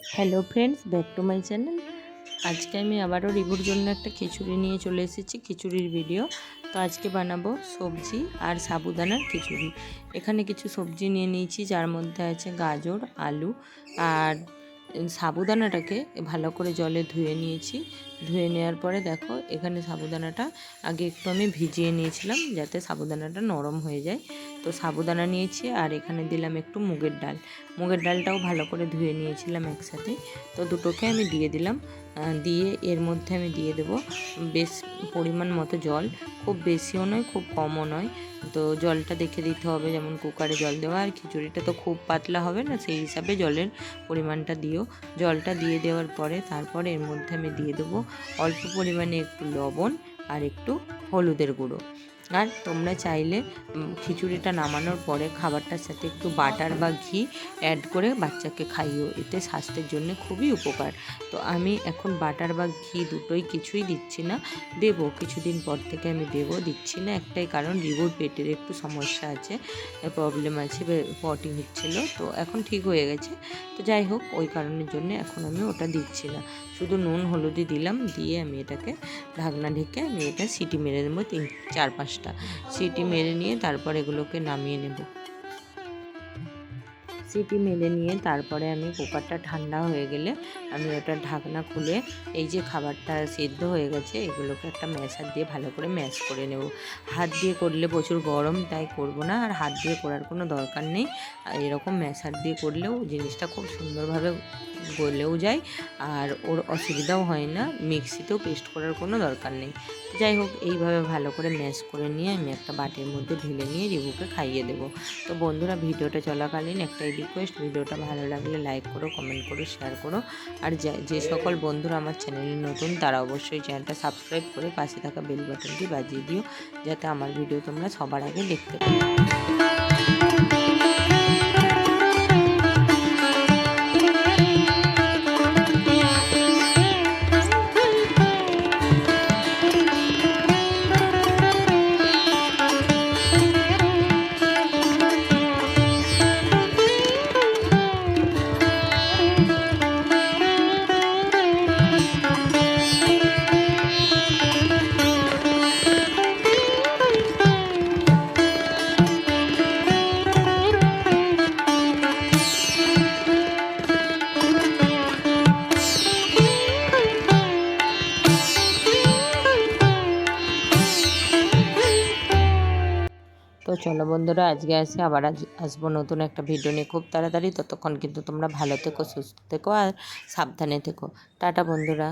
Hello friends, back to my channel. আজকে আমি আবারও রিভুর জন্য একটা খিচুড়ি নিয়ে চলে এসেছি, খিচুড়ির ভিডিও। তো আজকে বানাবো সবজি আর সাবুদানার খিচুড়ি। এখানে কিছু সবজি নিয়ে নিয়েছি, যার মধ্যে আছে গাজর, আলু আর সাবুদানাটাকে ভালো করে জলে ধুয়ে নিয়েছি। ধুয়ে নেওয়ার পরে দেখো, এখানে সাবুদানাটা আগে একটু আমি ভিজিয়ে নিয়েছিলাম যাতে সাবুদানাটা নরম হয়ে যায়। তো সাবুদানা নিয়েছি আর এখানে দিলাম একটু মুগের ডাল। মুগের ডালটাও ভালো করে ধুয়ে নিয়েছিলাম একসাথে। তো দুটোকে আমি দিয়ে দিলাম। দিয়ে এর মধ্যে আমি দিয়ে দেবো বেশ পরিমাণ মতো জল। খুব বেশিও নয়, খুব কমও নয়। তো জলটা দেখে দিতে হবে, যেমন কুকারে জল দেওয়া, আর খিচুড়িটা তো খুব পাতলা হবে না, সেই হিসাবে জলের পরিমাণটা দিও। জলটা দিয়ে দেওয়ার পরে তারপর এর মধ্যে আমি দিয়ে দেবো অল্প পরিমাণে একটু লবণ আর একটু হলুদের গুঁড়ো। আর তোমরা চাইলে খিচুড়িটা নামানোর পরে খাবারটার সাথে একটু বাটার বা ঘি অ্যাড করে বাচ্চাকে খাইও, এতে স্বাস্থ্যের জন্য খুবই উপকার। তো আমি এখন বাটার বা ঘি দুটোই কিছুই দিচ্ছি না, দেবো কিছুদিন পর থেকে আমি দেবো, দিচ্ছি না একটাই কারণ রিবুর পেটের একটু সমস্যা আছে, প্রবলেম আছে, পটি হচ্ছিল, তো এখন ঠিক হয়ে গেছে। তো যাই হোক, ওই কারণের জন্য এখন আমি ওটা দিচ্ছি না, শুধু নুন হলুদই দিলাম। দিয়ে আমি এটাকে ঢাকনা ঢেকে আমি এটা সিটি মেরে দেবো 4-5টা সিটি মেরে নিয়ে তারপর এগুলোকে নামিয়ে নেব। সিটি মেরে নিয়ে তারপরে আমি কুকারটা ঠান্ডা হয়ে গেলে আমি ওটার ঢাকনা খুলে এই যে খাবারটা সেদ্ধ হয়ে গেছে এগুলোকে একটা ম্যাশার দিয়ে ভালো করে ম্যাশ করে নেব। হাত দিয়ে করলে প্রচুর গরম, তাই করব না, আর হাত দিয়ে করার কোনো দরকার নেই। এরকম ম্যাশার দিয়ে করলেও জিনিসটা খুব সুন্দরভাবে গলেও যায় আর ওর অসুবিধাও হয় না, মিক্সিতেও পেস্ট করার কোনো দরকার নেই। যাই হোক, এইভাবে ভালো করে ম্যাশ করে নিয়ে আমি একটা বাটির মধ্যে ঢেলে নিয়ে রিবুকে খাইয়ে দেবো। তো বন্ধুরা, ভিডিওটা চলাকালীন একটাই রিকোয়েস্ট, ভিডিওটা ভালো লাগলে লাইক করো, কমেন্ট করো, শেয়ার করো। আর যে সকল বন্ধুরা আমার চ্যানেলে নতুন তারা অবশ্যই চ্যানেলটা সাবস্ক্রাইব করে পাশে থাকা বেল বাটনটি বাজিয়ে দিও, যাতে আমার ভিডিও তোমরা সবার আগে দেখতে পাও। তো চলো বন্ধুরা, আজকে আসি, আবার আসবো নতুন একটা ভিডিও নিয়ে খুব তাড়াতাড়ি। ততক্ষণ কিন্তু তোমরা ভালো থেকো, সুস্থ থেকো আর সাবধানে থেকো। টাটা বন্ধুরা।